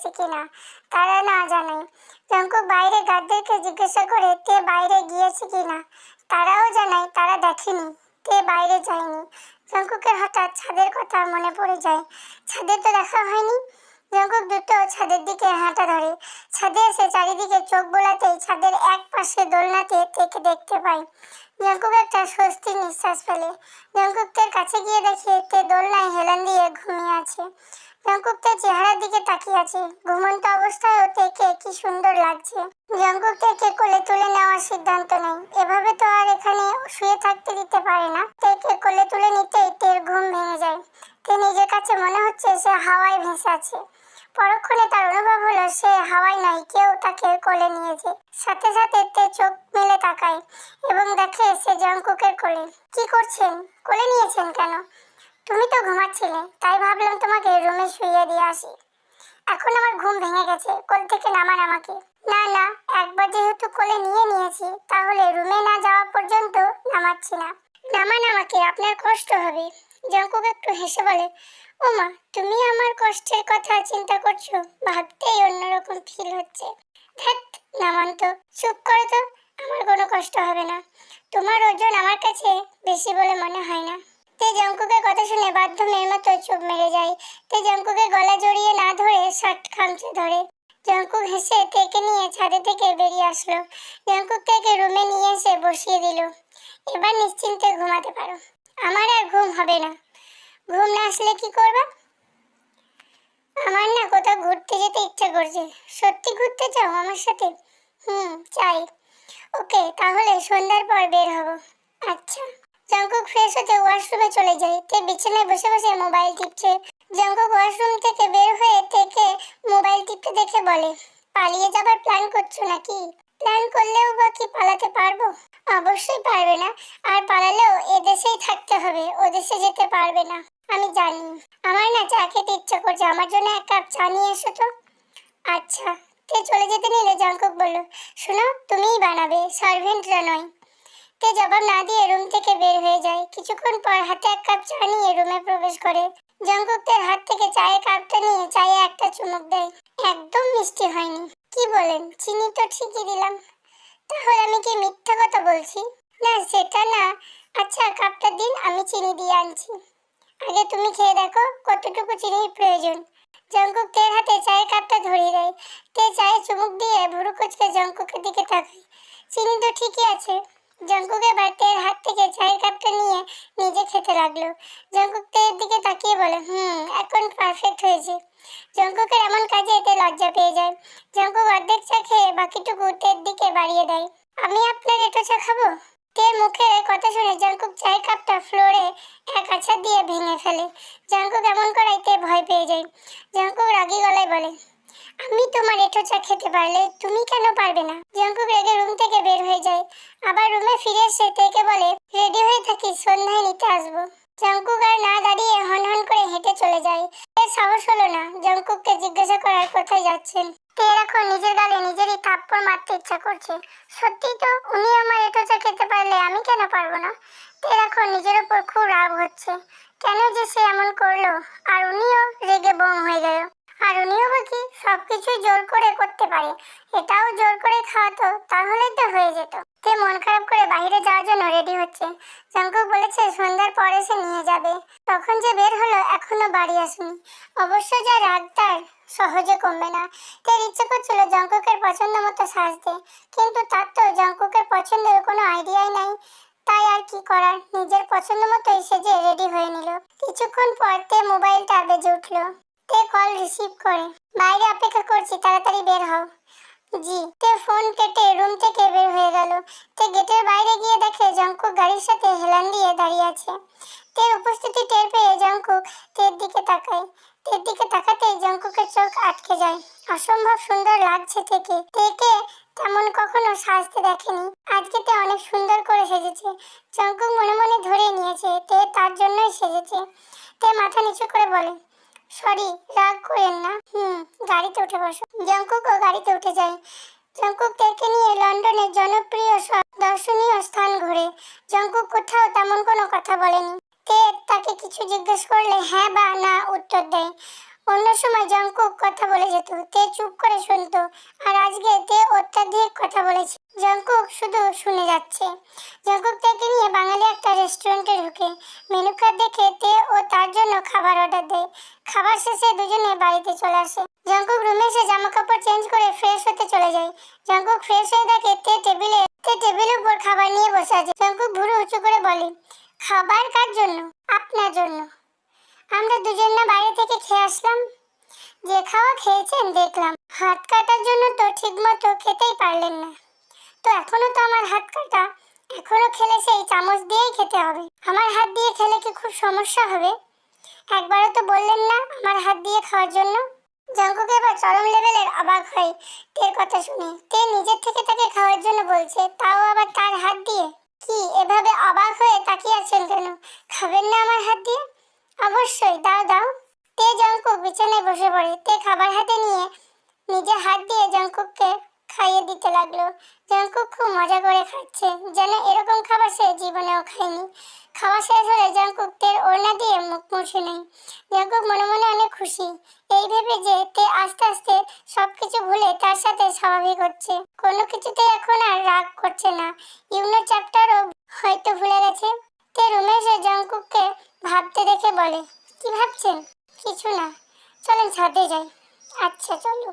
গেছে কিনা তারা না জানায়। জঙ্কুক বাইরে গার্ডদেরকে জিজ্ঞাসা করে তে বাইরে গিয়েছে কিনা, তারাও জানায় তারা দেখেনি, তে বাইরে যায়নি। জঙ্কুকের হঠাৎ ছাদের কথা মনে পড়ে যায়, ছাদে তো দেখা হয়নি। জঙ্কুক দ্রুত ছাদের দিকে হাঁটা ধরে। ছাদে এসে চারিদিকে চোখ বোলাতেই ছাদের এক পাশে দোলনাতে তেকে দেখতে পায়। জঙ্কুক একটা স্বস্তির নিঃশ্বাস ফেলে। জঙ্কুকের কাছে গিয়ে দেখে তে দোলনায় হেলান দিয়ে ঘুমিয়ে আছে। জঙ্কুক তার চেহারার দিকে তাকিয়ে আছে। ঘুমন্ত অবস্থায়ও তেকে কি সুন্দর লাগছে। জঙ্কুক তেকে কোলে তুলে নেওয়ার সিদ্ধান্ত নেয়। এভাবে তো আর এখানে শুয়ে থাকতে দিতে পারে না। তেকে কোলে তুলে নিতেই তের ঘুম ভেঙে যায়। তে নিজের কাছে মনে হচ্ছে সে হাওয়ায় ভেসে আছে। পরক্ষণে তার অনুভব হলো সে হাওয়ায় নয়, কেউ তাকে কোলে নিয়েছে। সাথে সাথে তে চোখ মেলে তাকায় এবং দেখে সে জঙ্কুকের কোলে। কি করছেন? কোলে নিয়েছেন কেন? তুমি তো ঘুমাচ্ছিলে, তাই ভাবলাম তোমাকে রুমে শুইয়ে দিয়ে আসি। এখন আমার ঘুম ভেঙে গেছে, কোল থেকে নামান আমাকে। না না, একবার যেহেতু কোলে নিয়ে নিয়েছি তাহলে রুমে না যাওয়া পর্যন্ত নামাচ্ছি না। নামান আমাকে, আপনার কষ্ট হবে। জঙ্কুক একটু হেসে বলে, ওমা, তুমি আমার কষ্টের কথা চিন্তা করছো, ভাবতেই অন্যরকম ফিল হচ্ছে। ধ্যাৎ, নামান তো, চুপ করো তো, আমার কোনো কষ্ট হবে না। তোমার ওজন আমার কাছে বেশি বলে মনে হয় না। তে জঙ্কুকের কথা শুনে বাধ্য মেয়ের মতো চুপ মেরে যায়। তে জঙ্কুকের গলা জড়িয়ে না ধরে শার্ট খামচে ধরে। জঙ্কুক হেসে তেকে নিয়ে ছাদে থেকে বেরিয়ে আসলো। জঙ্কুক তেকে রুমে নিয়ে এসে বসিয়ে দিল। এবার নিশ্চিন্তে ঘুমাতে পারো। আমার আর ঘুম হবে না। ঘুম না আসলে কি করবা? আমার না কোথাও ঘুরতে যেতে ইচ্ছা করছে। সত্যি ঘুরতে চাও আমার সাথে? চাই। ওকে, তাহলে সন্ধ্যার পর বের হব। আচ্ছা। জঙ্কুক ফ্রেশ হতে ওয়াশরুমে চলে যায়। তে বিছানায় বসে বসে মোবাইল টিপছে। জঙ্কুক ওয়াশরুম থেকে বের হয়ে তেকে মোবাইল টিপতে দেখে বলে, পালিয়ে যাবার প্ল্যান করছো নাকি? প্ল্যান করলেও বা কি পালাতে পারবো? অবশ্যই পারবে না। আর পালালেও এদেশেই থাকতে হবে, ও দেশে যেতে পারবে না। আমি জানি। আমার না চা খেতে ইচ্ছা করছে, আমার জন্য এক কাপ চা নিয়ে এসো তো। আচ্ছা। তে চলে যেতে নিলে জঙ্কুক বলল, শোনো, তুমিই বানাবে, সার্ভেন্টরা নয়। তে জবাব না দিয়ে রুম থেকে বের হয়ে যায়। কিছুক্ষণ পর হাতে এক কাপ চা নিয়ে রুমে প্রবেশ করে। জঙ্কুক তার হাত থেকে চায়ের কাপটা নিয়ে চায়ে একটা চুমুক দেয়। একদম মিষ্টি হয়নি। কি বলেন? চিনি তো ঠিকই দিলাম। তাহলে আমি কি মিথ্যা কথা বলছি? না, সেটা না। আচ্ছা, কাপটা দিন, আমি চিনি দিয়ে আনছি। আগে তুমি খেয়ে দেখো কতটুকু চিনির প্রয়োজন। জঙ্কুক তের হাতে চায়ের কাপটা ধরিয়ে দেয়। তে চায়ে চুমুক দিয়ে ভুরু কুঁচকে জঙ্কুকের দিকে তাকায়। চিনি তো ঠিকই আছে। জঙ্কুক এবার তের হাত থেকে চায়ের কাপটা নিয়ে নিজে খেতে লাগলো। জঙ্কুক তের দিকে তাকিয়ে বলে, এখন পারফেক্ট হয়েছে। জঙ্কুকের এমন কাজে তে লজ্জা পেয়ে যায়। জঙ্কুক অর্ধেক চা খেয়ে বাকিটুকু তের দিকে বাড়িয়ে দেয়। আমি আপনার এটা চা খাবো? তের মুখে কথা শুনে জঙ্কুক চায়ের কাপটা ফ্লোরে এক আছাড় দিয়ে ভেঙে ফেলে। জঙ্কুক এমন করায় তে ভয় পেয়ে যায়। জঙ্কুক রাগী গলায় বলে, আমি তোমার এঁঠো চা খেতে পারলে তুমি কেন পারবে না? জঙ্কুক রেগে রুম থেকে বের হয়ে যায়। আবার রুমে ফিরে এসে তেকে বলে, রেডি হয়ে থাকি, সন্ধ্যায় নিতে আসবো। জঙ্কুক আর না দাঁড়িয়ে হনহন করে হেঁটে চলে যায়। এর সাহস হলো না জঙ্কুককে জিজ্ঞাসা করার কোথায় যাচ্ছেন। তের এখন নিজের গালে নিজেরই থাপ্পড় মারতে ইচ্ছা করছে। সত্যি তো, উনি আমার এঁঠো চা খেতে পারলে আমি কেন পারবো না? তের এখন নিজের উপর খুব রাগ হচ্ছে। কেন যে সে এমন করলো? আর উনিও রেগে বোম হয়ে গেল। আর উনিও বা কি সবকিছু জোর করে করতে পারে, এটাও জোর করে খাওয়াতো তাহলেই তো হয়ে যেত। তে মন খারাপ করে বাইরে যাওয়ার জন্য রেডি হচ্ছে। জঙ্কুক বলেছে সন্ধ্যার পরে সে নিয়ে যাবে। তখন যে বের হলো এখনো বাড়ি আসেনি। অবশ্য যা রাগ তার সহজে কমবে না। তের ইচ্ছে করছিল জঙ্কুকের পছন্দ মতো সাজতে, কিন্তু তার তো জঙ্কুকের পছন্দের কোনো আইডিয়াই নাই। তাই আর কি করার, নিজের পছন্দ মতোই সেজে রেডি হয়ে নিল। কিছুক্ষণ পর তে মোবাইলটা বেজে উঠলো। তে কল রিসিভ করে, বাইরে অপেক্ষা করছি, তাড়াতাড়ি বের হও। জি। তে ফোন কেটে রুম থেকে বের হয়ে গেল। তে গেটের বাইরে গিয়ে দেখে জঙ্কুক গাড়ির সাথে হেলান দিয়ে দাঁড়িয়ে আছে। তের উপস্থিতি টের পেয়ে জঙ্কুক তের দিকে তাকায়। তের দিকে তাকাতেই জঙ্কুকের চোখ আটকে যায়। অসম্ভব সুন্দর লাগছে তেকে। তেকে তেমন কখনো সাজতে দেখেনি। আজকে তে অনেক সুন্দর করে সেজেছে। জঙ্কুক মনে মনে ধরে নিয়েছে তে তার জন্যই সেজেছে। তে মাথা নিচু করে বলে, সরি, রাগ করেন না। গাড়িতে উঠে বসো। জঙ্কুকও গাড়িতে উঠে যায়। জঙ্কুক তেকে নিয়ে লন্ডনের জনপ্রিয় সব দর্শনীয় স্থান ঘুরে। জঙ্কুক কোথাও তেমন কোনো কথা বলেনি। তে তাকে কিছু জিজ্ঞেস করলে হ্যাঁ বা না উত্তর দেয়। অন্য সময় জঙ্কুক কথা বলে যেত, তে চুপ করে শুনতো, আর আজকে তে অত্যাধিক কথা বলেছে। জঙ্কুক শুধু শুনে যাচ্ছে। জঙ্কুক তেকে নিয়ে বাঙালি একটা রেস্টুরেন্টে ঢুকে মেনু কার্ড দেখে তে ও তার জন্য খাবার অর্ডার দেয়। খাবার শেষে দুজনে বাড়িতে চলে আসে। জঙ্কুক রুমে এসে জামা কাপড় চেঞ্জ করে ফ্রেশ হতে চলে যায়। জঙ্কুক ফ্রেশ হয়ে দেখে তে টেবিলের উপর খাবার নিয়ে বসে আছে। জঙ্কুক ভুরু উঁচু করে বলে, খাবার কার জন্য? আপনার জন্য। আমরা দুজন না বাইরে থেকে খেয়ে আসলাম। যে খাওয়া খেয়েছেন দেখলাম, হাত কাটার জন্য তো ঠিক মতো খেতেই পারলেন না। তো এখনো তো আমার হাত কাটা, এখনো খেলে সেই চামচ দিয়েই খেতে হবে। আমার হাত দিয়ে খেলে কি খুব সমস্যা হবে? একবারও তো বললেন না আমার হাত দিয়ে খাওয়ার জন্য। জঙ্কুক এবার চরম লেভেলের অবাক হয় তের কথা শুনে। তে নিজের থেকে তাকে খাওয়ার জন্য বলছে, তাও আবার তার হাত দিয়ে। কি এভাবে অবাক হয়ে তাকিয়ে আছেন কেন? খাবেন না আমার হাত দিয়ে? অবশ্যই, দাও দাও। তে জঙ্কুক বিছানায় বসে পড়ে। তে খাবার হাতে নিয়ে নিজের হাত দিয়ে জঙ্কুককে খাইয়ে দিতে লাগলো। জঙ্কুক খুব মজা করে খাচ্ছে, যেন এরকম খাবার সে জীবনেও খায়নি। খাওয়া শেষ হলে জঙ্কুক তের ওড়না দিয়ে মুখ মুছে নেয়। জঙ্কুক মনে মনে অনেক খুশি, এই ভেবে যে তে আস্তে আস্তে সবকিছু ভুলে তার সাথে স্বাভাবিক হচ্ছে। কোনো কিছুতে এখন আর রাগ করছে না। ইউনোর চ্যাপ্টারও হয়তো ভুলে গেছে। তে রুমে এসে জঙ্কুককে ভাবতে দেখে বলে, কি ভাবছেন? কিছু না, চলেন ছাদে যাই। আচ্ছা চলো।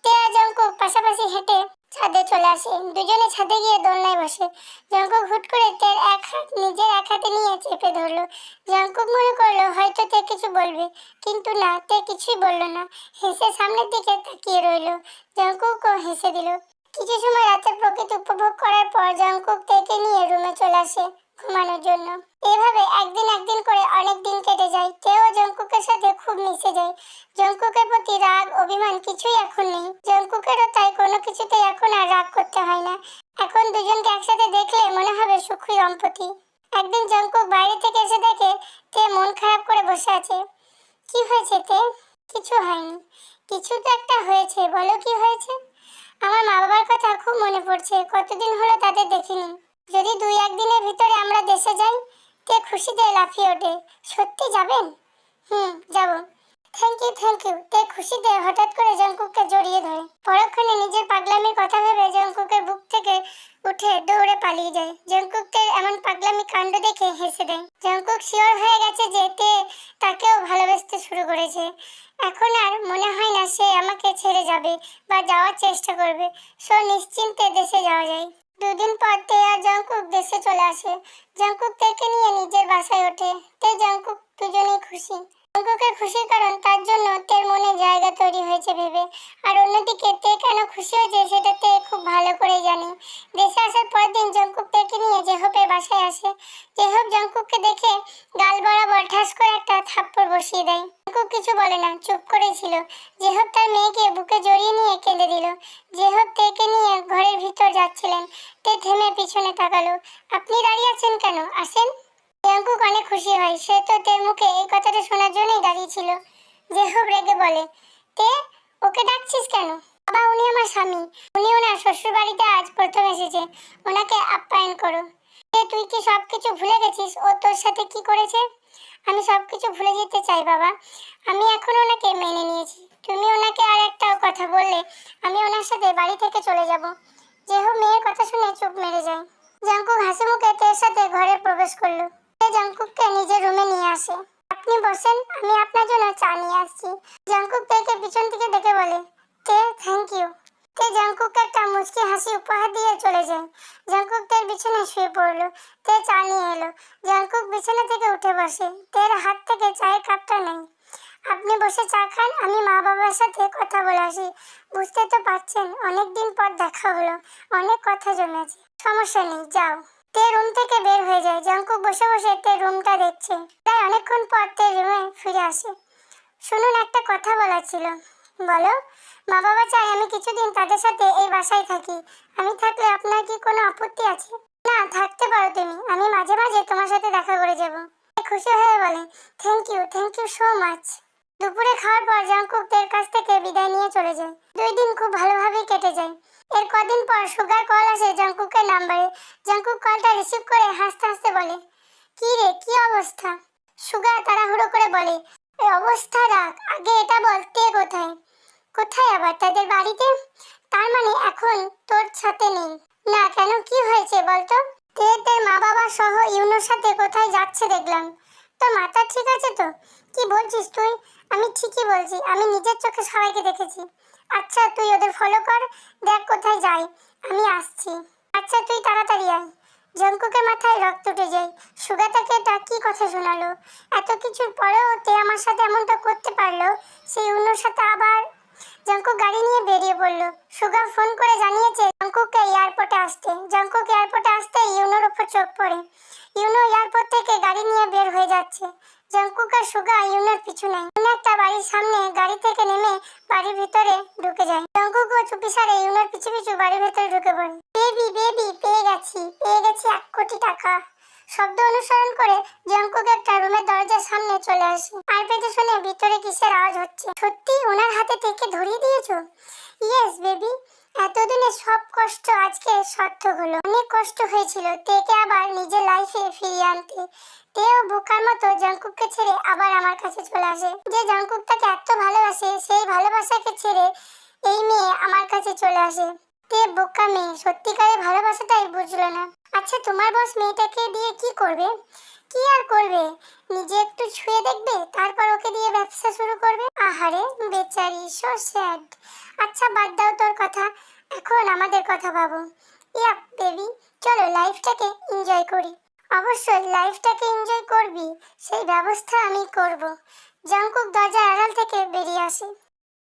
তে আর জঙ্কুক পাশাপাশি হেঁটে ছাদে চলে আসে। দুজনে ছাদে গিয়ে দোলনায় বসে। জঙ্কুক হুট করে তের এক হাত নিজের এক হাতে নিয়ে চেপে ধরলো। জঙ্কুক মনে করলো হয়তো তে কিছু বলবে, কিন্তু না, তে কিছুই বললো না। হেসে সামনের দিকে তাকিয়ে রইলো। জঙ্কুকও হেসে দিল। কিছু সময় রাতের প্রকৃতি উপভোগ করার পর জঙ্কুক তেকে নিয়ে রুমে চলে আসে ঘুমানোর জন্য। এভাবে একদিন করে অনেক দিন কেটে যায়। তেও জঙ্কুকের সাথে খুব মিশে যায়। জঙ্কুকের প্রতি রাগ অভিমান কিছুই এখন নেই। জঙ্কুকেরও তাই কোনো কিছুতে এখন আর রাগ করতে হয় না। এখন দুজনকে একসাথে দেখলে মনে হবে সুখী দম্পতি। একদিন জঙ্কুক বাইরে থেকে এসে দেখে তে মন খারাপ করে বসে আছে। কি হয়েছে তে? কিছু হয়নি। কিছু তো একটা হয়েছে, বলো কি হয়েছে? আমার মা বাবার কথা খুব মনে পড়ছে, কতদিন হলো তাদের দেখিনি। যদি 2-1 দিনের ভিতরে আমরা দেশে যাই। তে খুশিতে লাফিয়ে ওঠে। সত্যি যাবেন? যাব। Thank you. তে খুশিতে হঠাৎ করে জঙ্কুককে জড়িয়ে ধরে। পরক্ষণে নিজের পাগলামির কথা ভেবে জঙ্কুকের বুক থেকে উঠে দৌড়ে পালিয়ে যায়। জঙ্কুকের এমন পাগলামি কাণ্ড দেখে হেসে দেয়। জঙ্কুক শিওর হয়ে গেছে যে তে তাকেও ভালোবাসতে শুরু করেছে। এখন আর মনে হয় না সে আমাকে ছেড়ে যাবে বা যাওয়ার চেষ্টা করবে। সো নিশ্চিন্তে দেশে যাওয়া যায়। 2 দিন পর তে আর জঙ্কুক দেশে চলে আসে। জঙ্কুক তেকে নিয়ে নিজের বাসায় ওঠে। তে জঙ্কুক দুজনেই খুশি। জঙ্কুকের খুশির কারণ তার জন্য তের মনে জায়গা তৈরি হয়েছে ভেবে। আর অন্যদিকে তে কেন খুশি হয়েছে সেটা তে খুব ভালো করে জানে। দেশে আসার পর দিন জঙ্কুক তেকে নিয়ে জেহপের বাসায় আসে। জেহপ জঙ্কুককে দেখে গাল বরাবর ঠাস করে একটা থাপ্পড় বসিয়ে দেয়। জঙ্কুক কিছু বলে না, চুপ করেই ছিল। জেহপ তার মেয়েকে বুকে জড়িয়ে নিয়ে কেঁদে দিল। জেহপ তেকে নিয়ে ঘরের ভিতর যাচ্ছিলেন। তে থেমে পিছনে তাকালো। আপনি দাঁড়িয়ে আছেন কেন? আসেন। জঙ্কুক অনেক খুশি হয়। সে তো তের মুখে এই কথাটা শোনার জন্যই দাঁড়িয়ে ছিল। জেহব রেগে বলে, তে ওকে ডাকছিস কেন? বাবা, উনি আমার স্বামী। উনি ওনার শ্বশুর বাড়িতে আজ প্রথম এসেছে। ওনাকে আপ্যায়ন করো। তে তুই কি সবকিছু ভুলে গেছিস ও তোর সাথে কি করেছে? আমি সবকিছু ভুলে যেতে চাই বাবা। আমি এখন ওনাকে মেনে নিয়েছি। তুমি ওনাকে আর একটাও কথা বললে আমি ওনার সাথে বাড়ি থেকে চলে যাব। জেহব মেয়ের কথা শুনে চুপ মেরে যায়। জঙ্কুক হাসি মুখে তের সাথে ঘরে প্রবেশ করলো। তে জঙ্কুককে নিজের রুমে নিয়ে আসে। আপনি বসেন, আমি আপনার জন্য চা নিয়ে আসছি। জঙ্কুক তেকে পিছন থেকে ডেকে বলে, তে থ্যাংক ইউ। তে জঙ্কুককে একটা মুচকি হাসি উপহার দিয়ে চলে যায়। জঙ্কুক তের বিছানায় শুয়ে পড়লো। তে চা নিয়ে এলো। জঙ্কুক বিছানা থেকে উঠে বসে। তের হাত থেকে চায়ের কাপটা নেই। আপনি বসে চা খান, আমি মা বাবার সাথে কথা বলে আসি। বুঝতে তো পারছেন অনেকদিন পর দেখা হলো, অনেক কথা জমেছে। সমস্যা নেই, যাও। তে রুম থেকে বের হয়ে যায়। জঙ্কুক বসে বসে তে রুমটা দেখছে। তাই অনেকক্ষণ পর তে রুমে ফিরে আসে। শুনুন, একটা কথা বলার ছিল। বলো। মা বাবা চাই আমি কিছুদিন তাদের সাথে এই বাসায় থাকি। আমি থাকলে আপনার কি কোনো আপত্তি আছে? না, থাকতে পারো তুমি। আমি মাঝে মাঝে তোমার সাথে দেখা করে যাব। খুশি হয়ে বলে, থ্যাংক ইউ সো মাচ। দুপুরে খাওয়ার পর জঙ্কুক তের কাছ থেকে বিদায় নিয়ে চলে যায়। 2 দিন খুব ভালোভাবেই কেটে যায়। এর কদিন পর সুগার কল আসে জঙ্কুকের নাম্বারে। জঙ্কুক কলটা রিসিভ করে হাসতে হাসতে বলে, কি রে, কি অবস্থা? সুগা তাড়াহুড়ো করে বলে, এই অবস্থা রাখ, আগে এটা বল তে কোথায়? কোথায় আবার তাদের বাড়িতে? তার মানে এখন তোর সাথে নেই? না কেন, কি হয়েছে বলতো? তোর মা বাবা সহ ইউনোর সাথে কোথায় যাচ্ছে দেখলাম। তোর মাথা ঠিক আছে তো? কি বলছিস তুই? আমি ঠিকই বলছি, আমি নিজের চোখে সবাইকে দেখেছি। আচ্ছা তুই ওদের ফলো কর, দেখ কোথায় যায়। আমি আসছি। আচ্ছা তুই তাড়াতাড়ি আয়। জঙ্কুকের মাথায় রক্ত উঠে যায়। সুগাতাকে এটা কি কথা শোনালো? এত কিছুর পরেও তে আমার সাথে এমনটা করতে পারলো? সেই অন্যর সাথে আবার। জঙ্কুক গাড়ি নিয়ে বেরিয়ে পড়লো। সুগা ফোন করে জানিয়েছে জঙ্কুককে এয়ারপোর্টে আসতে। জঙ্কুক এয়ারপোর্টে আসতে ইউনোর উপর চোখ পড়ে। ইউনো এয়ারপোর্ট থেকে গাড়ি নিয়ে বের হয়ে যাচ্ছে। জঙ্কুক আর সুগা ইউনোর পিছু নেয়। ইউনো একটা বাড়ির সামনে গাড়ি থেকে নেমে বাড়ির ভিতরে ঢুকে যায়। জঙ্কুকও চুপিসারে ইউনোর পিছু পিছু বাড়ির ভিতরে ঢুকে পড়ে। বেবি বেবি, পেয়ে গেছি 1 কোটি টাকা। শব্দ অনুসরণ করে জঙ্কুক একটা রুমের দরজার সামনে চলে আসে। আর পেতে শুনে ভিতরে কিসের আওয়াজ হচ্ছে। সত্যি ওনার হাতে থেকে ধরিয়ে দিয়েছো? ইয়েস বেবি, এতদিনের সব কষ্ট আজকে সার্থক হলো। অনেক কষ্ট হয়েছিল তেকে আবার নিজের লাইফে ফিরিয়ে আনতে। তেও বোকার মতো জঙ্কুককে ছেড়ে আবার আমার কাছে চলে আসে। যে জঙ্কুক তাকে এত ভালোবাসে, সেই ভালোবাসাকে ছেড়ে এই মেয়ে আমার কাছে চলে আসে। তে বোকা মেয়ে, সত্যিকারের ভালোবাসাটাই বুঝলো না। আচ্ছা তোমার বস মেয়েটাকে দিয়ে কি করবে? কি আর করবে, নিজে একটু ছুঁয়ে দেখবে, তারপর ওকে দিয়ে ব্যবসা শুরু করবে। আহারে বেচারি, সো স্যাড। আচ্ছা বাদ দাও তোর কথা, এখন আমাদের কথা ভাবো। ইয়াপ বেবি, চলো লাইফটাকে এনজয় করি। অবশ্যই লাইফটাকে এনজয় করবি, সেই ব্যবস্থা আমি করব। জঙ্কুক দরজার আড়াল থেকে বেরিয়ে আসে।